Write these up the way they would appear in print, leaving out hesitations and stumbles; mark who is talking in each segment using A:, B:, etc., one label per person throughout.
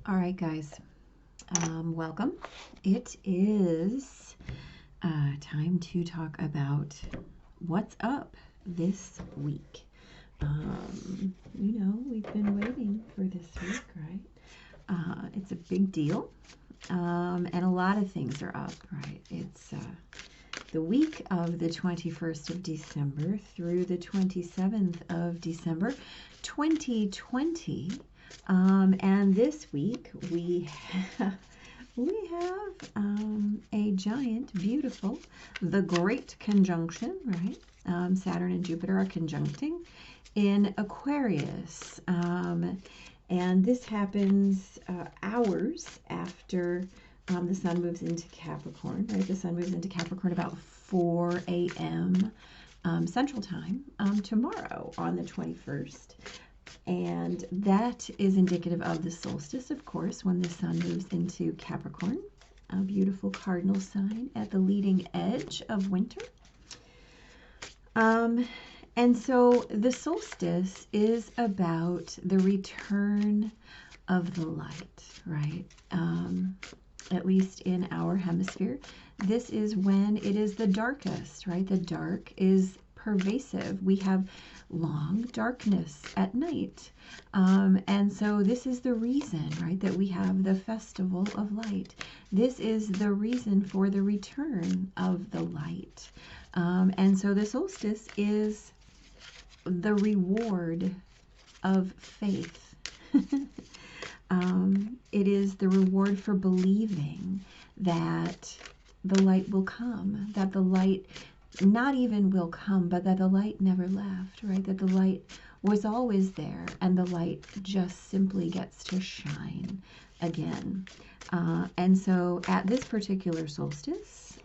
A: All right, guys, welcome. It is time to talk about what's up this week. You know, we've been waiting for this week, right? It's a big deal, and a lot of things are up, right? It's the week of the 21st of December through the 27th of December, 2020. And this week we have a giant, beautiful, the Great Conjunction, right? Saturn and Jupiter are conjuncting in Aquarius. And this happens hours after the sun moves into Capricorn, right? The sun moves into Capricorn about 4 a.m. Central Time tomorrow on the 21st. And that is indicative of the solstice, of course, when the sun moves into Capricorn, a beautiful cardinal sign at the leading edge of winter. And so the solstice is about the return of the light, right? At least in our hemisphere, this is when it is the darkest, right? The dark is pervasive. We have long darkness at night. And so this is the reason, right, that we have the festival of light. This is the reason for the return of the light. And so the solstice is the reward of faith. It is the reward for believing that the light will come, that the light not even will come, but that the light never left, right? That the light was always there, and the light just simply gets to shine again. And so at this particular solstice,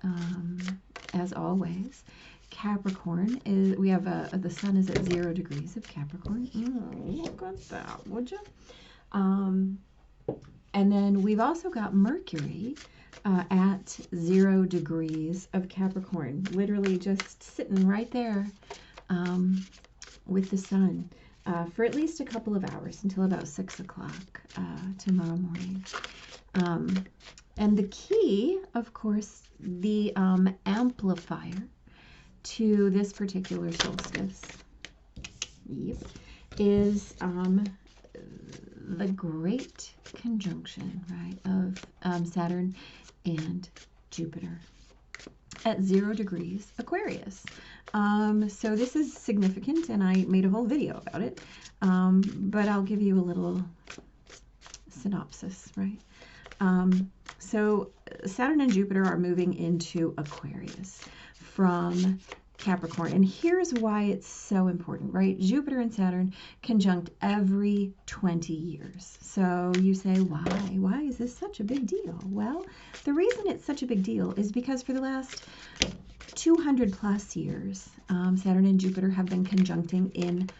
A: as always, Capricorn is, we have the sun is at 0 degrees of Capricorn. Look at that, would you? And then we've also got Mercury at 0 degrees of Capricorn, literally just sitting right there with the sun for at least a couple of hours until about 6 o'clock tomorrow morning. And the key, of course, the amplifier to this particular solstice, is the Great Conjunction, right, of Saturn and Jupiter at 0 degrees Aquarius. So this is significant, and I made a whole video about it, but I'll give you a little synopsis, right? So Saturn and Jupiter are moving into Aquarius from Capricorn, and here's why it's so important, right? Jupiter and Saturn conjunct every 20 years. So you say, why is this such a big deal? Well, the reason it's such a big deal is because for the last 200 plus years, Saturn and Jupiter have been conjuncting in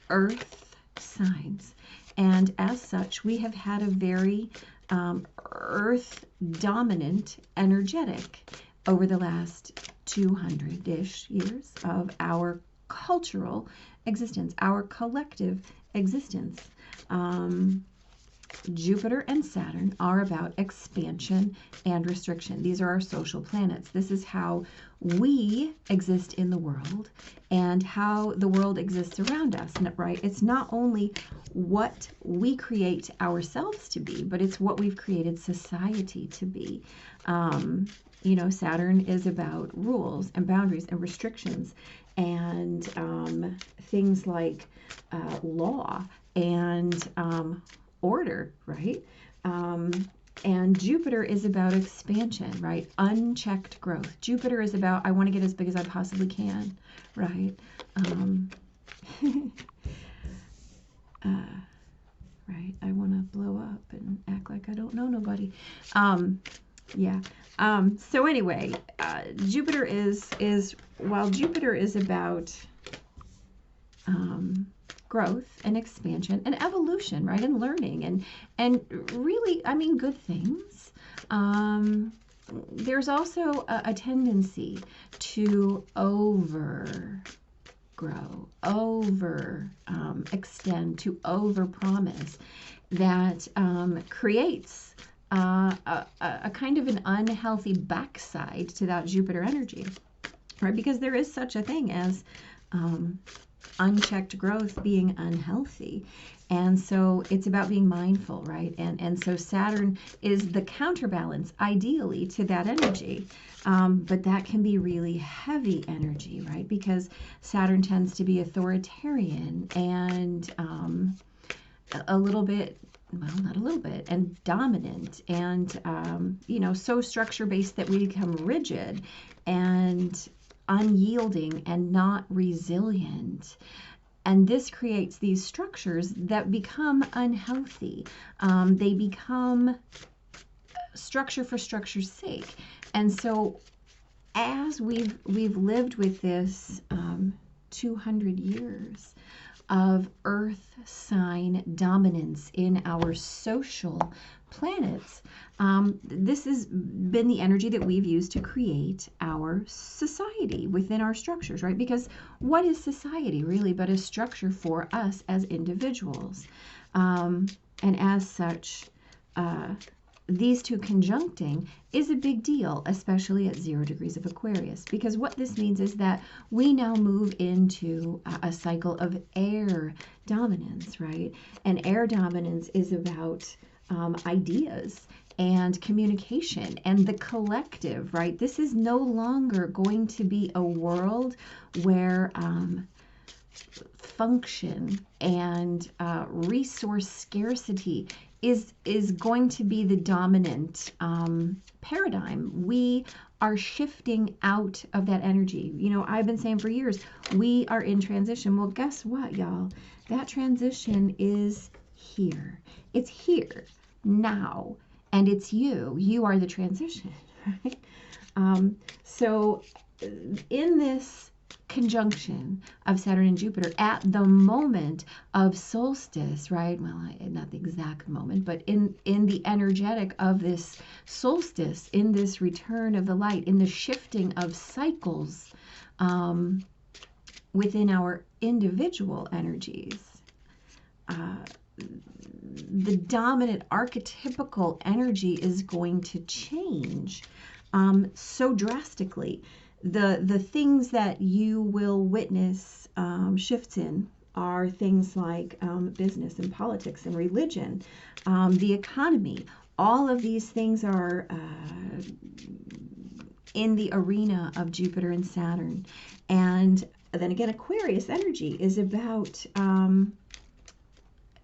A: Earth signs, and as such, we have had a very Earth dominant energetic over the last 200-ish years of our cultural existence, our collective existence. Jupiter and Saturn are about expansion and restriction. These are our social planets. This is how we exist in the world and how the world exists around us, right? It's not only what we create ourselves to be, but it's what we've created society to be. You know, Saturn is about rules and boundaries and restrictions and things like law and order, right? And Jupiter is about expansion, right? Unchecked growth. Jupiter is about, I want to get as big as I possibly can, right? Right, I want to blow up and act like I don't know nobody. Yeah. So anyway, Jupiter is while Jupiter is about growth and expansion and evolution, right, and learning and really, I mean, good things. There's also a tendency to overgrow, extend, to overpromise. that creates a kind of an unhealthy backside to that Jupiter energy, right? Because there is such a thing as unchecked growth being unhealthy. And so it's about being mindful, right? And so Saturn is the counterbalance, ideally, to that energy. But that can be really heavy energy, right? Because Saturn tends to be authoritarian and a little bit, well, not a little bit, and dominant, and you know, so structure-based that we become rigid and unyielding and not resilient. And this creates these structures that become unhealthy. They become structure for structure's sake. And so as we've lived with this 200 years of earth sign dominance in our social planets, this has been the energy that we've used to create our society within our structures, right? Because what is society really but a structure for us as individuals? And as such, these two conjuncting is a big deal, especially at 0 degrees of Aquarius, because what this means is that we now move into a cycle of air dominance, right? And air dominance is about ideas and communication and the collective, right? This is no longer going to be a world where function and resource scarcity is going to be the dominant paradigm. We are shifting out of that energy. You know, I've been saying for years, we are in transition. Well, guess what, y'all? That transition is here. It's here now, and it's you. You are the transition, right? So in this conjunction of Saturn and Jupiter at the moment of solstice, right? Well, not the exact moment, but in the energetic of this solstice, in this return of the light, in the shifting of cycles within our individual energies, the dominant archetypical energy is going to change so drastically. The things that you will witness shifts in are things like business and politics and religion, the economy. All of these things are in the arena of Jupiter and Saturn. And then again, Aquarius energy is about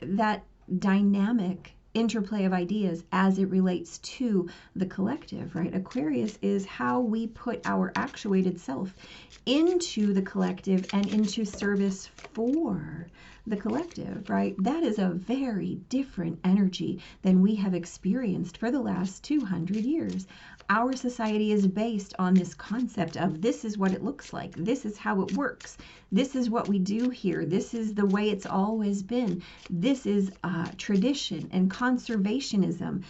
A: that dynamic interplay of ideas as it relates to the collective, right? Aquarius is how we put our actuated self into the collective and into service for the collective, right? That is a very different energy than we have experienced for the last 200 years. Our society is based on this concept of this is what it looks like. This is how it works. This is what we do here. This is the way it's always been. This is tradition and conservationism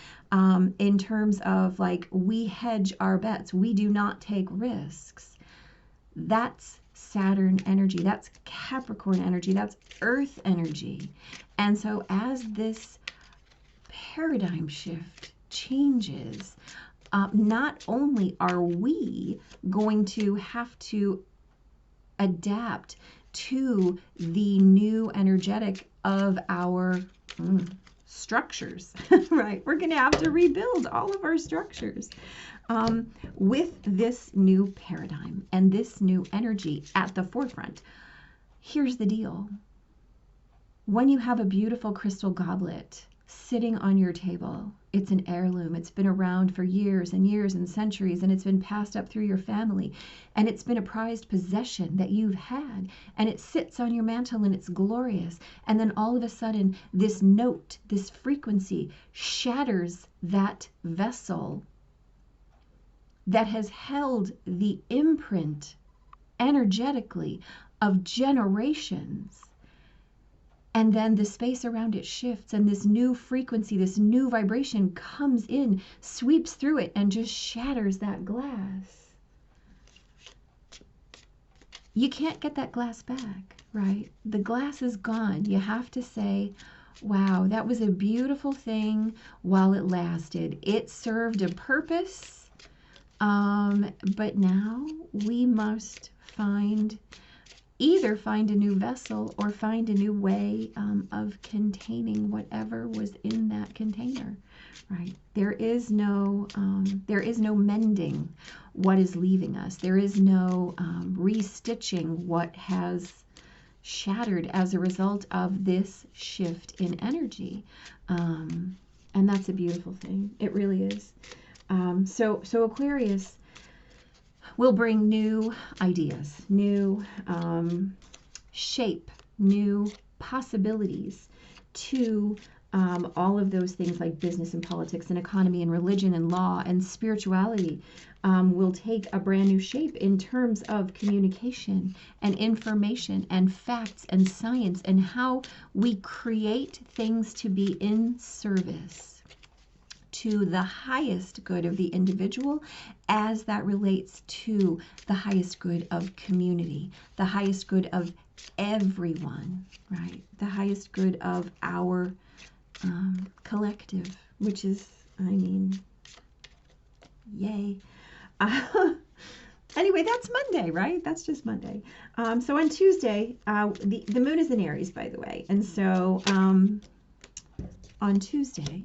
A: in terms of like we hedge our bets. We do not take risks. That's Saturn energy. That's Capricorn energy. That's Earth energy. And so as this paradigm shift changes, not only are we going to have to adapt to the new energetic of our structures, right? We're going to have to rebuild all of our structures with this new paradigm and this new energy at the forefront. Here's the deal. When you have a beautiful crystal goblet sitting on your table, it's an heirloom. It's been around for years and years and centuries, and it's been passed up through your family, and it's been a prized possession that you've had, and it sits on your mantle and it's glorious. And then all of a sudden, this note, this frequency shatters that vessel that has held the imprint energetically of generations. And then the space around it shifts, and this new frequency, this new vibration comes in, sweeps through it, and just shatters that glass. You can't get that glass back, right? The glass is gone. You have to say, wow, that was a beautiful thing while it lasted. It served a purpose, but now we must either find a new vessel or find a new way of containing whatever was in that container, right? There is no mending what is leaving us. There is no restitching what has shattered as a result of this shift in energy. And that's a beautiful thing. It really is. So Aquarius will bring new ideas, new shape, new possibilities to all of those things like business and politics and economy and religion and law and spirituality. Will take a brand new shape in terms of communication and information and facts and science and how we create things to be in service to the highest good of the individual as that relates to the highest good of community, the highest good of everyone, right? The highest good of our collective, which is, I mean, yay. Anyway, that's Monday, right? That's just Monday. So on Tuesday, the moon is in Aries, by the way. And so on Tuesday,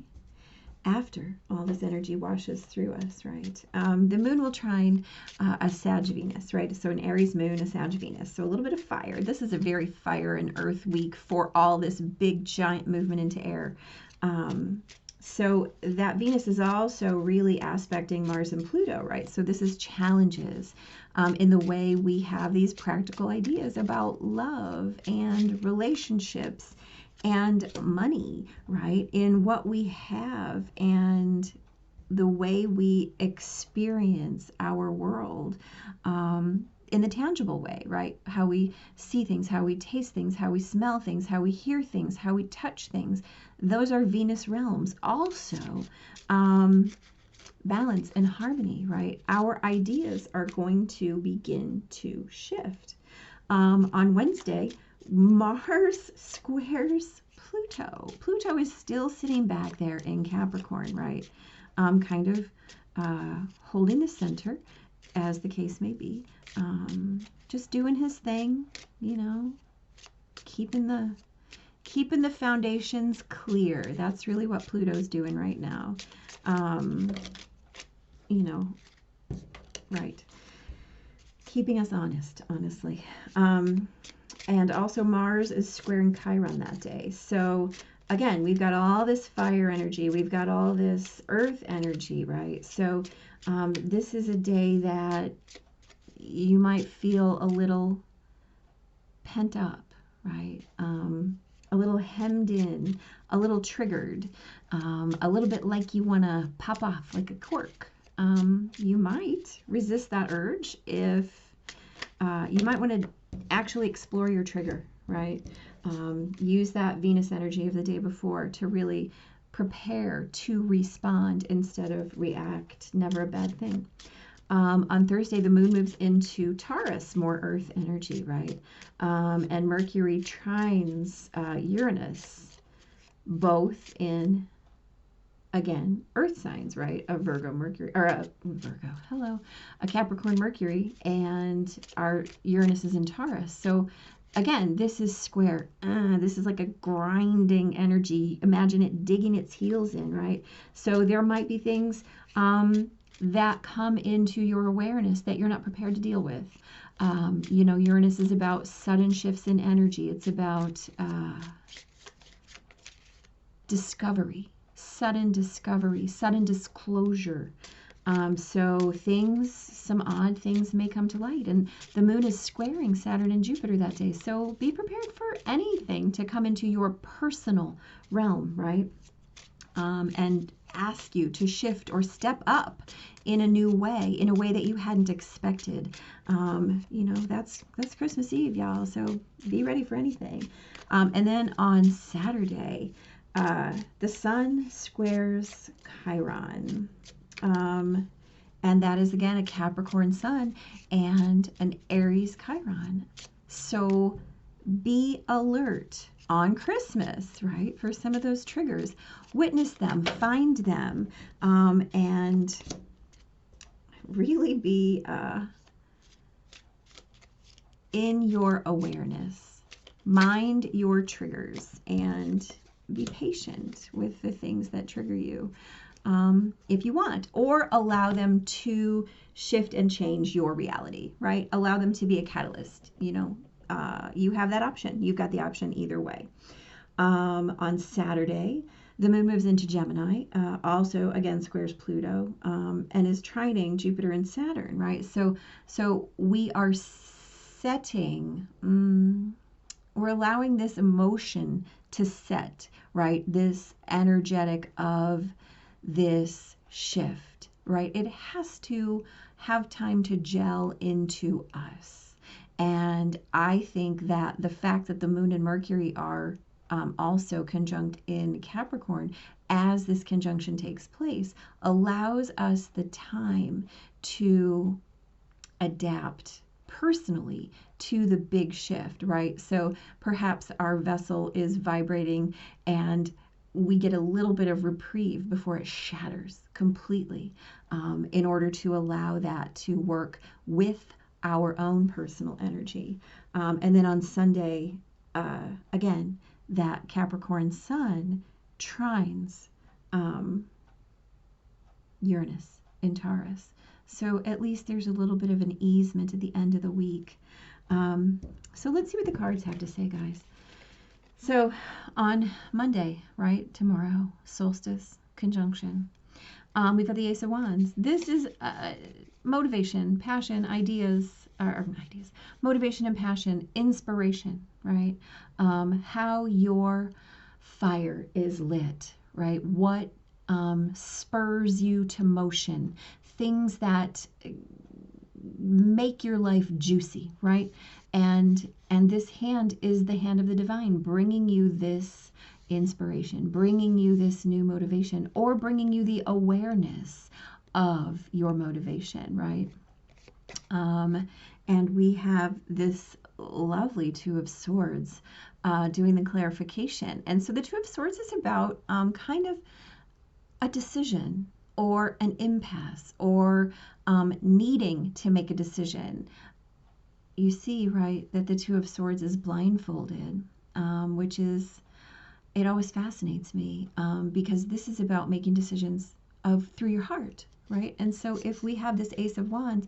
A: after all this energy washes through us, right, the moon will trine a Sag Venus, right? So an Aries moon, a Sag Venus. So a little bit of fire. This is a very fire and earth week for all this big, giant movement into air. So that Venus is also really aspecting Mars and Pluto, right? So this is challenges in the way we have these practical ideas about love and relationships and money, right? In what we have and the way we experience our world in the tangible way, right? How we see things, how we taste things, how we smell things, how we hear things, how we touch things. Those are Venus realms. Also, balance and harmony, right? Our ideas are going to begin to shift. On Wednesday, Mars squares Pluto. Pluto is still sitting back there in Capricorn, right? Kind of holding the center, as the case may be. Just doing his thing, you know, keeping the foundations clear. That's really what Pluto's doing right now. You know, right. Keeping us honest, honestly. And also Mars is squaring Chiron that day. So again, we've got all this fire energy. We've got all this earth energy, right? So this is a day that you might feel a little pent up, right? A little hemmed in, a little triggered, a little bit like you want to pop off like a cork. You might resist that urge if you might want to actually explore your trigger, right? Use that Venus energy of the day before to really prepare to respond instead of react. Never a bad thing. On Thursday, the moon moves into Taurus, more earth energy, right? And Mercury trines Uranus, both in, again, earth signs, right? A Virgo Mercury, or a Capricorn Mercury, and our Uranus is in Taurus. So again, this is square. This is like a grinding energy. Imagine it digging its heels in, right? So there might be things that come into your awareness that you're not prepared to deal with. You know, Uranus is about sudden shifts in energy. It's about discovery, sudden disclosure. So some odd things may come to light. And the moon is squaring Saturn and Jupiter that day. So be prepared for anything to come into your personal realm, right? And ask you to shift or step up in a new way, in a way that you hadn't expected. You know, that's Christmas Eve, y'all. So be ready for anything. And then on Saturday, the sun squares Chiron. And that is, again, a Capricorn sun and an Aries Chiron. So be alert on Christmas, right? For some of those triggers, witness them, find them, and really be in your awareness. Mind your triggers and be patient with the things that trigger you, if you want, or allow them to shift and change your reality, right? Allow them to be a catalyst. You know, you have that option. You've got the option either way. On Saturday, the moon moves into Gemini, also again squares Pluto, and is trining Jupiter and Saturn, right? So we are setting, we're allowing this emotion to set, right? This energetic of this shift, right? It has to have time to gel into us. And I think that the fact that the moon and Mercury are also conjunct in Capricorn as this conjunction takes place allows us the time to adapt personally to the big shift, right? So perhaps our vessel is vibrating and we get a little bit of reprieve before it shatters completely, in order to allow that to work with our own personal energy. And then on Sunday, again, that Capricorn sun trines Uranus in Taurus. So at least there's a little bit of an easement at the end of the week. So let's see what the cards have to say, guys. So on Monday, right, tomorrow, solstice, conjunction, we've got the Ace of Wands. This is motivation, passion, motivation and passion, inspiration, right? How your fire is lit, right? What spurs you to motion, things that make your life juicy, right? And this hand is the hand of the divine, bringing you this inspiration, bringing you this new motivation, or bringing you the awareness of your motivation, right? And we have this lovely Two of Swords doing the clarification. And so the Two of Swords is about kind of a decision or an impasse or needing to make a decision. You see, right, that the Two of Swords is blindfolded, which is, it always fascinates me, because this is about making decisions through your heart, right? And so if we have this Ace of Wands,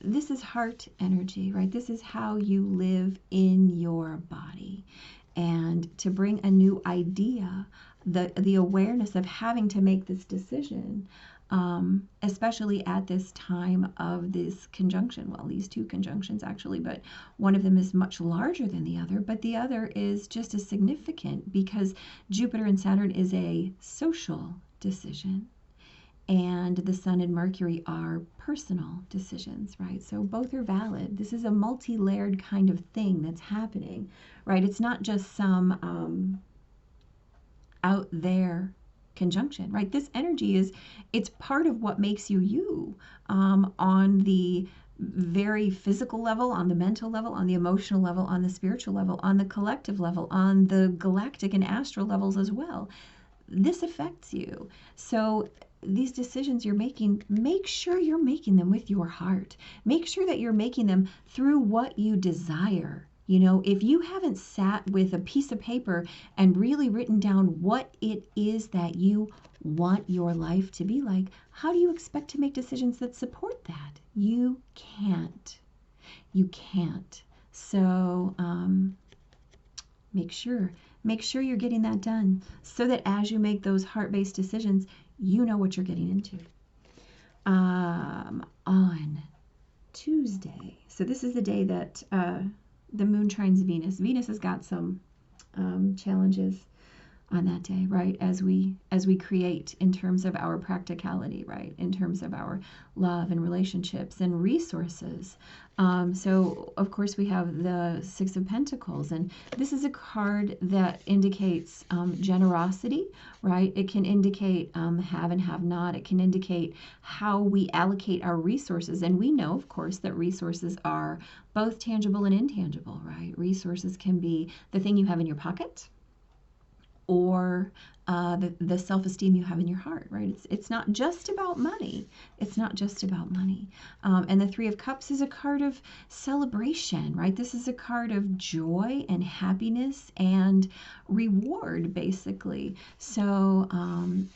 A: this is heart energy, right? This is how you live in your body. And to bring a new idea, the awareness of having to make this decision, especially at this time of this conjunction. Well, these two conjunctions actually, but one of them is much larger than the other, but the other is just as significant because Jupiter and Saturn is a social decision, and the Sun and Mercury are personal decisions, right? So both are valid. This is a multi-layered kind of thing that's happening, right? It's not just some out there conjunction, right? This energy it's part of what makes you you, on the very physical level, on the mental level, on the emotional level, on the spiritual level, on the collective level, on the galactic and astral levels as well. This affects you. So these decisions you're making, make sure you're making them with your heart. Make sure that you're making them through what you desire. You know, if you haven't sat with a piece of paper and really written down what it is that you want your life to be like, how do you expect to make decisions that support that? You can't. You can't. So make sure you're getting that done so that as you make those heart-based decisions, you know what you're getting into. On Tuesday, so this is the day that the moon trines Venus. Venus has got some challenges on that day, right? As we create in terms of our practicality, right? In terms of our love and relationships and resources. So of course we have the Six of Pentacles, and this is a card that indicates generosity, right? It can indicate have and have not. It can indicate how we allocate our resources. And we know, of course, that resources are both tangible and intangible, right? Resources can be the thing you have in your pocket, or the self-esteem you have in your heart, right? It's not just about money. It's not just about money. And the Three of Cups is a card of celebration, right? This is a card of joy and happiness and reward, basically. So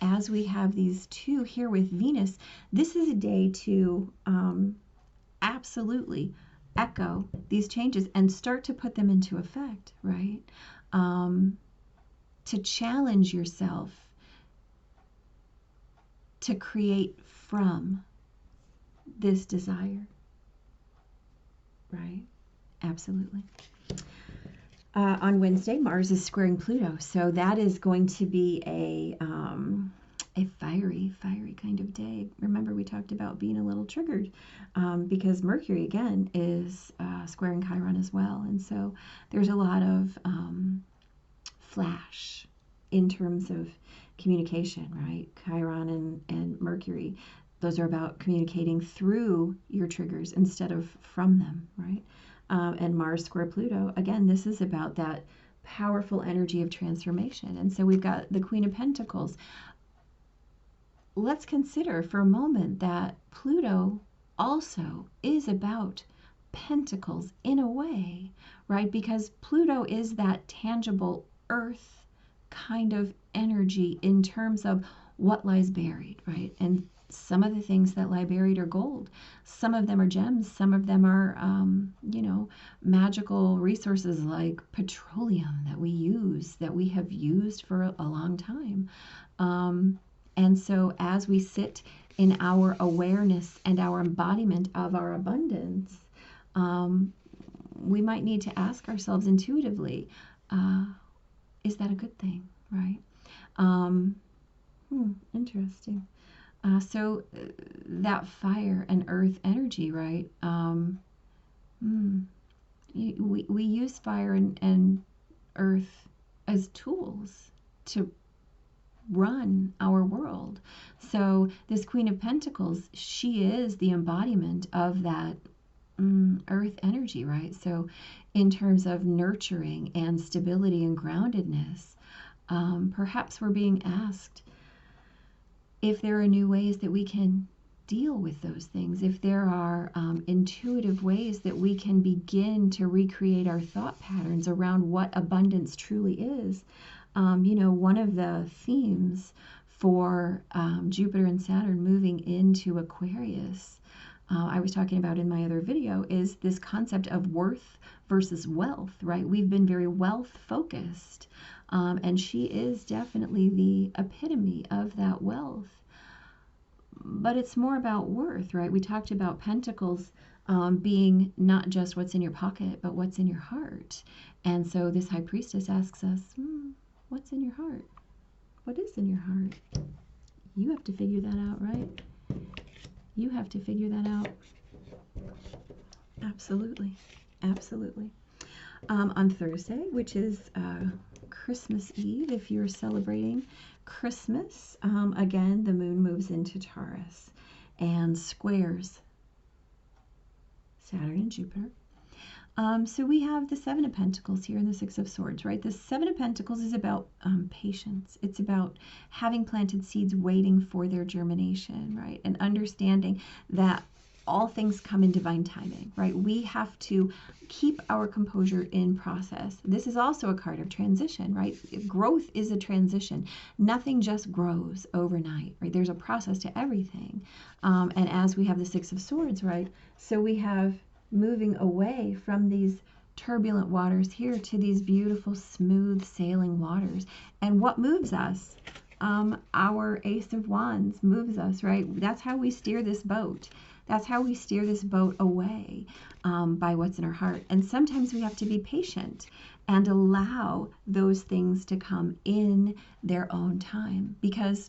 A: as we have these two here with Venus, this is a day to absolutely echo these changes and start to put them into effect, right? To challenge yourself to create from this desire, right? Absolutely. On Wednesday, Mars is squaring Pluto, so that is going to be a fiery kind of day. Remember, we talked about being a little triggered because Mercury, again, is squaring Chiron as well, and so there's a lot of flash in terms of communication, right? Chiron and Mercury, those are about communicating through your triggers instead of from them, right? And Mars square Pluto, again, this is about that powerful energy of transformation. And so we've got the Queen of Pentacles. Let's consider for a moment that Pluto also is about pentacles in a way, right? Because Pluto is that tangible earth kind of energy in terms of what lies buried, right? And some of the things that lie buried are gold. Some of them are gems. Some of them are, magical resources like petroleum that we have used for a long time. And so as we sit in our awareness and our embodiment of our abundance, we might need to ask ourselves intuitively, is that a good thing, right? Interesting. So that fire and earth energy, right? We use fire and earth as tools to run our world. So this Queen of Pentacles, she is the embodiment of that earth energy, right? So in terms of nurturing and stability and groundedness, perhaps we're being asked if there are new ways that we can deal with those things, if there are intuitive ways that we can begin to recreate our thought patterns around what abundance truly is. One of the themes for Jupiter and Saturn moving into Aquarius, I was talking about in my other video, is this concept of worth versus wealth, right? We've been very wealth focused, and she is definitely the epitome of that wealth. But it's more about worth, right? We talked about Pentacles being not just what's in your pocket, but what's in your heart. And so this High Priestess asks us, what's in your heart? What is in your heart? You have to figure that out, right? You have to figure that out. Absolutely. Absolutely. On Thursday, which is Christmas Eve, if you're celebrating Christmas, again, the moon moves into Taurus and squares Saturn and Jupiter. So we have the Seven of Pentacles here and the Six of Swords, right? The Seven of Pentacles is about patience. It's about having planted seeds waiting for their germination, right? And understanding that all things come in divine timing, right? We have to keep our composure in process. This is also a card of transition, right? Growth is a transition. Nothing just grows overnight, right? There's a process to everything. And as we have the Six of Swords, right? So we have moving away from these turbulent waters here to these beautiful, smooth sailing waters. And what moves us? Our Ace of Wands moves us, right? That's how we steer this boat. That's how we steer this boat away by what's in our heart. And sometimes we have to be patient and allow those things to come in their own time. Because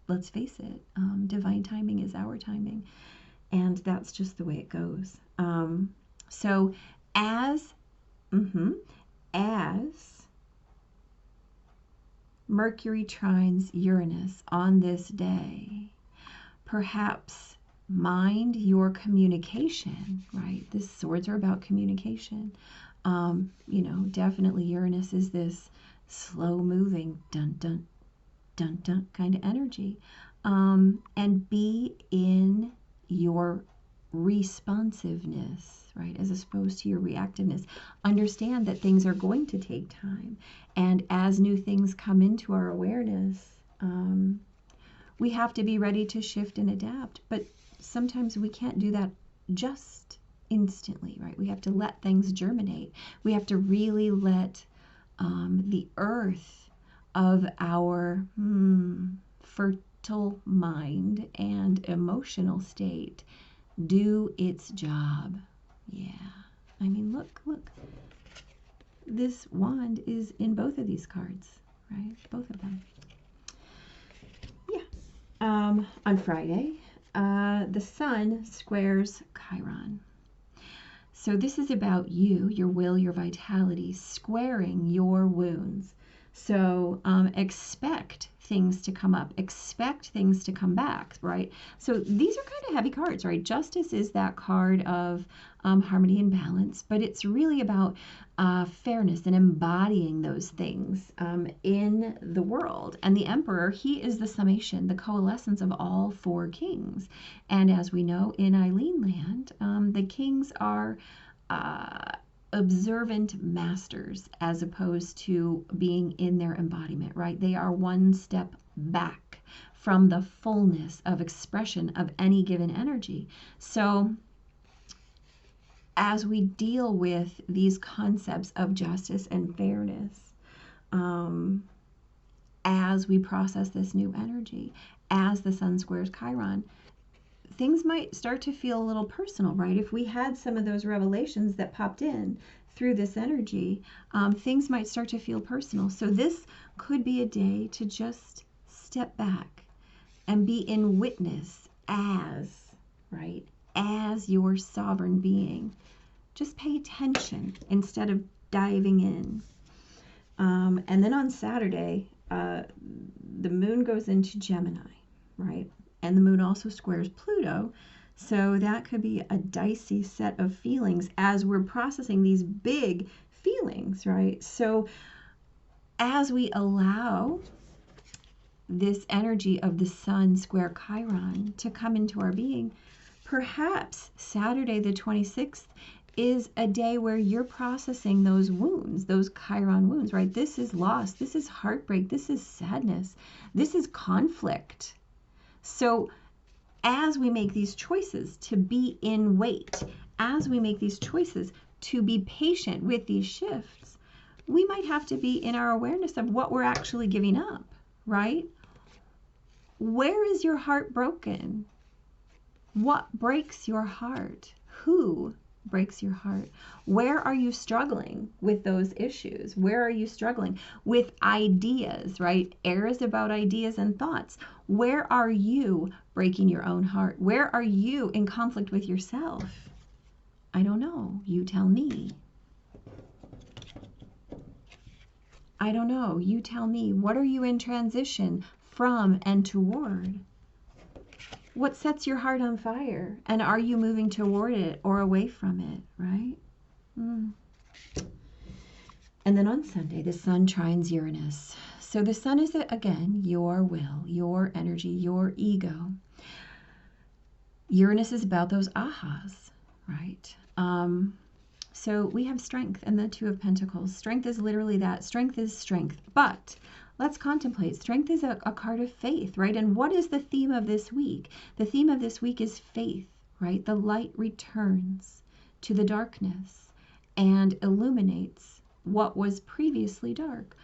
A: let's face it, divine timing is our timing, and that's just the way it goes. So as Mercury trines Uranus on this day, perhaps mind your communication, right? The swords are about communication. You know, definitely Uranus is this slow moving, dun dun dun dun kind of energy. And be in your responsiveness, right, as opposed to your reactiveness. Understand that things are going to take time, and as new things come into our awareness, we have to be ready to shift and adapt. But sometimes we can't do that just instantly, right? We have to let things germinate. We have to really let the earth of our fertile mind and emotional state do its job. Yeah. I mean, look. This wand is in both of these cards, right? Both of them. Yeah. On Friday, the sun squares Chiron. So this is about you, your will, your vitality, squaring your wounds. So expect things to come up, expect things to come back, right? So these are kind of heavy cards, right? Justice is that card of harmony and balance, but it's really about fairness and embodying those things in the world. And the Emperor, he is the summation, the coalescence of all four kings. And as we know, in Eileen land, the kings are observant masters as opposed to being in their embodiment, right? They are one step back from the fullness of expression of any given energy. So as we deal with these concepts of justice and fairness, as we process this new energy, as the sun squares Chiron, things might start to feel a little personal, right? If we had some of those revelations that popped in through this energy, things might start to feel personal. So this could be a day to just step back and be in witness as, right, as your sovereign being. Just pay attention instead of diving in. And then on Saturday, the moon goes into Gemini, right? And the moon also squares Pluto. So that could be a dicey set of feelings as we're processing these big feelings, right? So as we allow this energy of the sun square Chiron to come into our being, perhaps Saturday the 26th is a day where you're processing those wounds, those Chiron wounds, right? This is loss, this is heartbreak, this is sadness, this is conflict. So as we make these choices to be in wait, as we make these choices to be patient with these shifts, we might have to be in our awareness of what we're actually giving up, right? Where is your heart broken? What breaks your heart? Who breaks your heart? Where are you struggling with those issues? Where are you struggling with ideas, right? Air is about ideas and thoughts. Where are you breaking your own heart? Where are you in conflict with yourself? I don't know. You tell me. I don't know. You tell me. What are you in transition from and toward? What sets your heart on fire? And are you moving toward it or away from it, right? And then on Sunday, the sun trines Uranus. So the sun is, again, your will, your energy, your ego. Uranus is about those ahhas, right? So we have strength and the Two of Pentacles. Strength is literally that. Strength is strength. But let's contemplate. Strength is a card of faith, right? And what is the theme of this week? The theme of this week is faith, right? The light returns to the darkness and illuminates what was previously dark.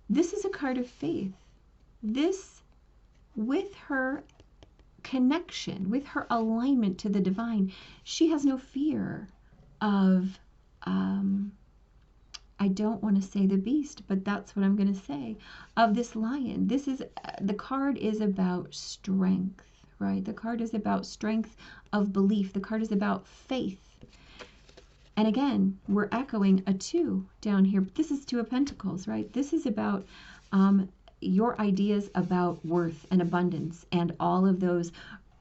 A: This is a card of faith. This, with her connection, with her alignment to the divine, she has no fear of I don't want to say the beast, but that's what I'm going to say, of this lion. This is, the card is about strength, right? The card is about strength of belief. The card is about faith. And again, we're echoing a 2 down here. This is 2 of Pentacles, right? This is about your ideas about worth and abundance and all of those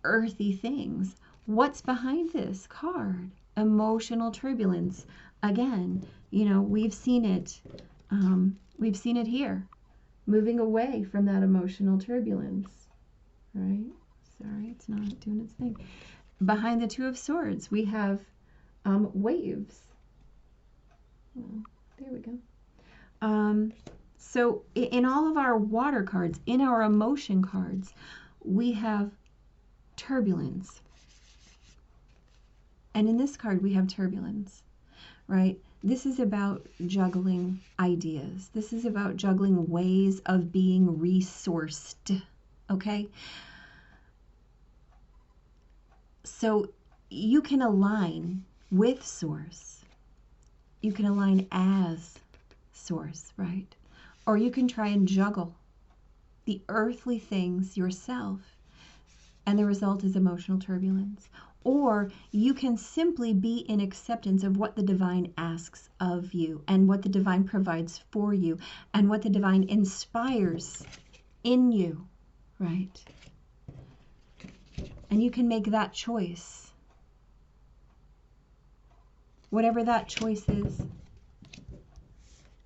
A: earthy things. What's behind this card? Emotional turbulence. Again, you know, we've seen it here, moving away from that emotional turbulence, right? Sorry, it's not doing its thing. Behind the 2 of Swords, we have waves. Oh, there we go. So in all of our water cards, in our emotion cards, we have turbulence. And in this card, we have turbulence, right? This is about juggling ideas. This is about juggling ways of being resourced, okay? So you can align with Source. You can align as Source, right? Or you can try and juggle the earthly things yourself, and the result is emotional turbulence. Or you can simply be in acceptance of what the divine asks of you, and what the divine provides for you, and what the divine inspires in you, right? And you can make that choice. Whatever that choice is,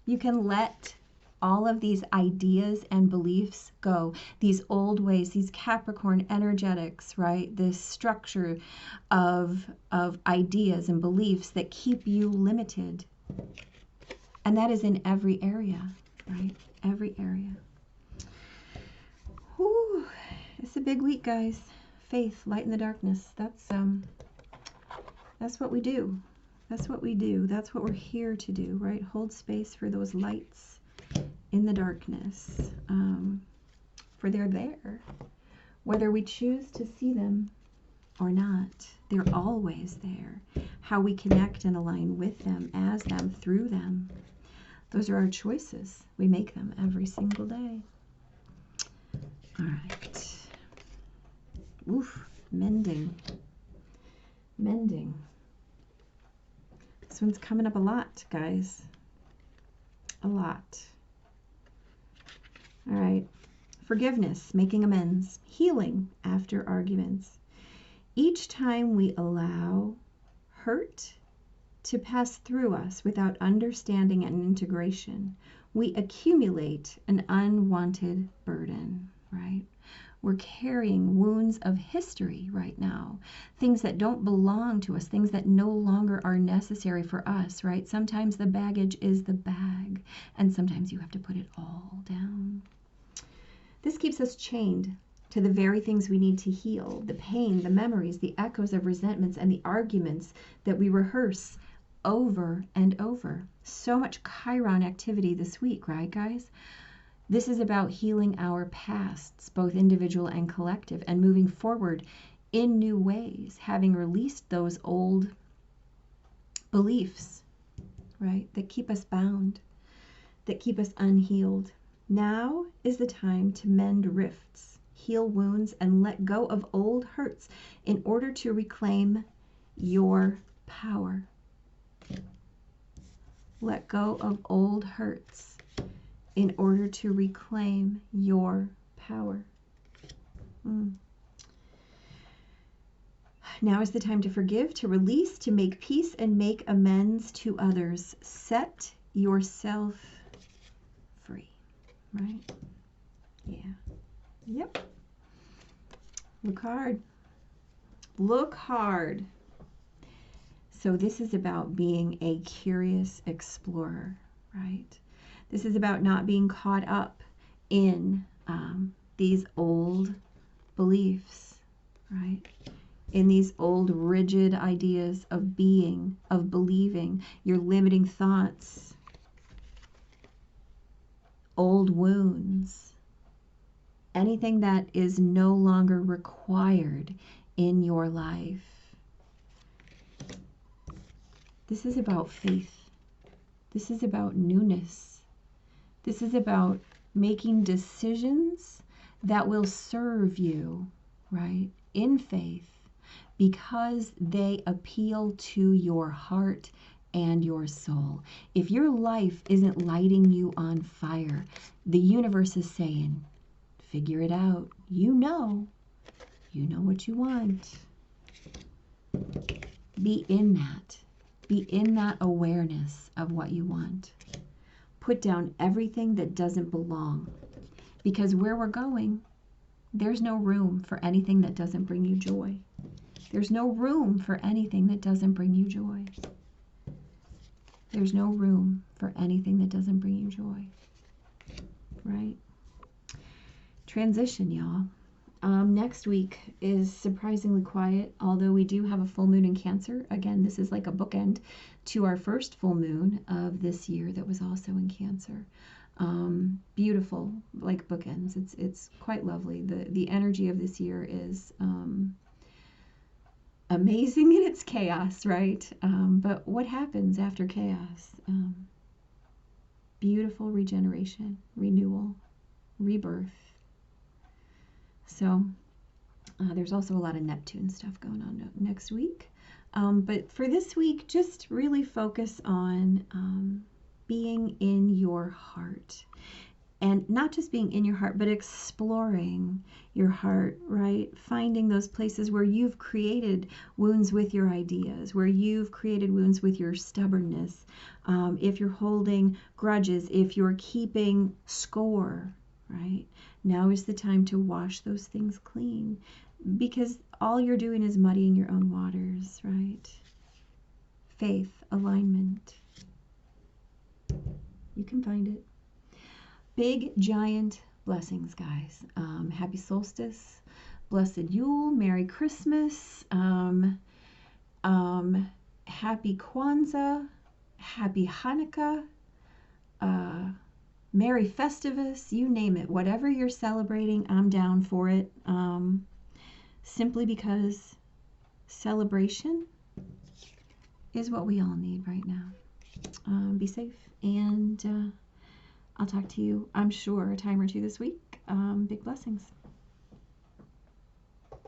A: you can let all of these ideas and beliefs go. These old ways, these Capricorn energetics, right? This structure of ideas and beliefs that keep you limited. And that is in every area, right? Every area. Whew. It's a big week, guys. Faith, light in the darkness. That's what we do. That's what we do. That's what we're here to do, right? Hold space for those lights in the darkness, for they're there. Whether we choose to see them or not, they're always there. How we connect and align with them, as them, through them. Those are our choices. We make them every single day. All right. Oof, mending. Mending. This one's coming up a lot, guys. A lot. All right. Forgiveness, making amends, healing after arguments. Each time we allow hurt to pass through us without understanding and integration, we accumulate an unwanted burden, right? We're carrying wounds of history right now, things that don't belong to us, things that no longer are necessary for us, right? Sometimes the baggage is the bag, and sometimes you have to put it all down. This keeps us chained to the very things we need to heal, the pain, the memories, the echoes of resentments, and the arguments that we rehearse over and over. So much Chiron activity this week, right, guys? This is about healing our pasts, both individual and collective, and moving forward in new ways, having released those old beliefs, right, that keep us bound, that keep us unhealed. Now is the time to mend rifts, heal wounds, and let go of old hurts in order to reclaim your power. Let go of old hurts in order to reclaim your power. Now is the time to forgive, to release, to make peace, and make amends to others. Set yourself free, right? Yeah. Yep. Look hard. Look hard. So this is about being a curious explorer, right? This is about not being caught up in these old beliefs, right? In these old rigid ideas of being, of believing, your limiting thoughts, old wounds, anything that is no longer required in your life. This is about faith. This is about newness. This is about making decisions that will serve you, right, in faith, because they appeal to your heart and your soul. If your life isn't lighting you on fire, the universe is saying, figure it out. You know what you want. Be in that. Be in that awareness of what you want. Put down everything that doesn't belong. Because where we're going, there's no room for anything that doesn't bring you joy. There's no room for anything that doesn't bring you joy. There's no room for anything that doesn't bring you joy. Right? Transition, y'all. Next week is surprisingly quiet, although we do have a full moon in Cancer. Again, this is like a bookend to our first full moon of this year that was also in Cancer. Beautiful, like bookends. It's quite lovely. The energy of this year is amazing in its chaos, right? But what happens after chaos? Beautiful regeneration, renewal, rebirth. So there's also a lot of Neptune stuff going on next week. But for this week, just really focus on being in your heart. And not just being in your heart, but exploring your heart, right? Finding those places where you've created wounds with your ideas, where you've created wounds with your stubbornness. If you're holding grudges, if you're keeping score, right? Now is the time to wash those things clean, because all you're doing is muddying your own waters, right? Faith, alignment. You can find it. Big, giant blessings, guys. Happy Solstice, Blessed Yule, Merry Christmas, Happy Kwanzaa, Happy Hanukkah, Merry Festivus, you name it. Whatever you're celebrating, I'm down for it. Simply because celebration is what we all need right now. Be safe, and I'll talk to you, I'm sure, a time or two this week. Big blessings.